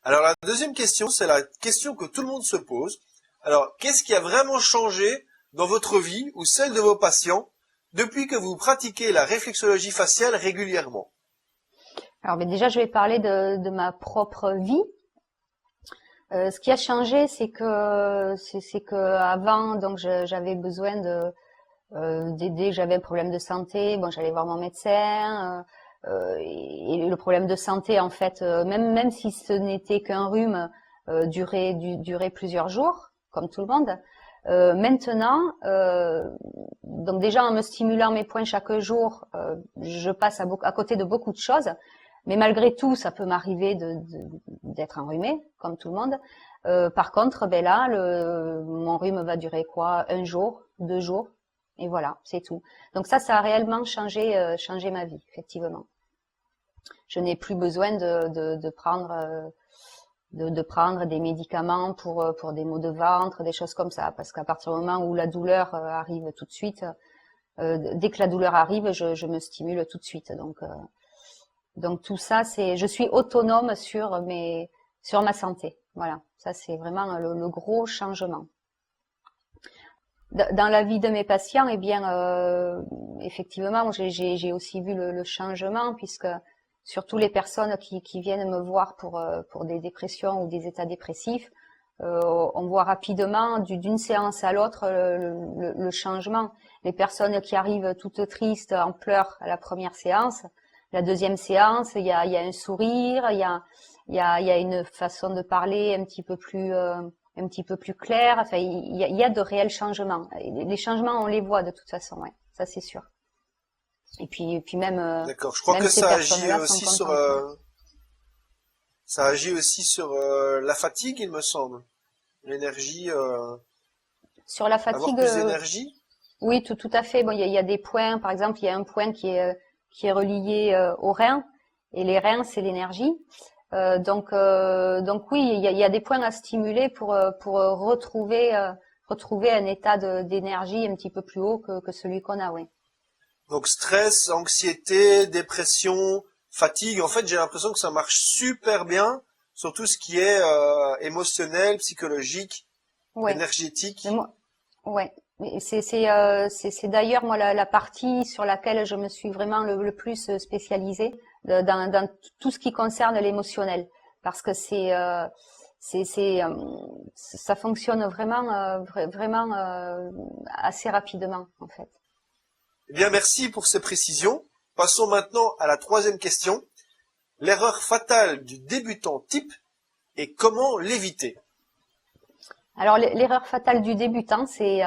Alors la deuxième question, c'est la question que tout le monde se pose. Alors, qu'est-ce qui a vraiment changé dans votre vie ou celle de vos patients depuis que vous pratiquez la réflexologie faciale régulièrement? Alors, mais déjà, je vais parler de ma propre vie. Ce qui a changé, c'est que avant, donc, j'avais besoin d'aider. J'avais un problème de santé. Bon, j'allais voir mon médecin. Et le problème de santé, en fait, même si ce n'était qu'un rhume, durait plusieurs jours, comme tout le monde. Maintenant, donc déjà en me stimulant mes points chaque jour, je passe à côté de beaucoup de choses. Mais malgré tout, ça peut m'arriver d'être enrhumée, comme tout le monde. Par contre, ben là, mon rhume va durer quoi? Un jour, 2 jours, et voilà, c'est tout. Donc ça a réellement changé ma vie, effectivement. Je n'ai plus besoin de prendre des médicaments pour des maux de ventre, des choses comme ça, parce qu'à partir du moment où la douleur arrive tout de suite, dès que la douleur arrive, je me stimule tout de suite. Donc tout ça, je suis autonome sur ma santé. Voilà, ça c'est vraiment le gros changement. Dans la vie de mes patients, eh bien, effectivement, j'ai aussi vu le changement, puisque surtout les personnes qui viennent me voir pour des dépressions ou des états dépressifs, on voit rapidement d'une séance à l'autre le changement. Les personnes qui arrivent toutes tristes, en pleurs à la première séance, la deuxième séance, il y a un sourire, il y a une façon de parler un petit peu plus clair. Enfin, il y a de réels changements. Les changements, on les voit de toute façon, ouais, ça c'est sûr. Et puis même. D'accord. Je crois même que ces ça agit personnes-là aussi sont sur contentes. ça agit aussi sur la fatigue, il me semble. L'énergie, Sur la avoir fatigue, plus d'énergie. oui, tout à fait. Bon, il y a des points. Par exemple, il y a un point qui est relié aux reins, et les reins, c'est l'énergie. Donc oui, il y a des points à stimuler pour retrouver un état d'énergie un petit peu plus haut que celui qu'on a, oui. Donc stress, anxiété, dépression, fatigue. En fait, j'ai l'impression que ça marche super bien sur tout ce qui est émotionnel, psychologique, Ouais. Mais énergétique. moi, ouais. Mais c'est d'ailleurs moi la partie sur laquelle je me suis vraiment le plus spécialisée dans tout ce qui concerne l'émotionnel, parce que ça fonctionne vraiment vraiment assez rapidement en fait. Eh bien, merci pour ces précisions. Passons maintenant à la troisième question. L'erreur fatale du débutant type et comment l'éviter? Alors l'erreur fatale du débutant, c'est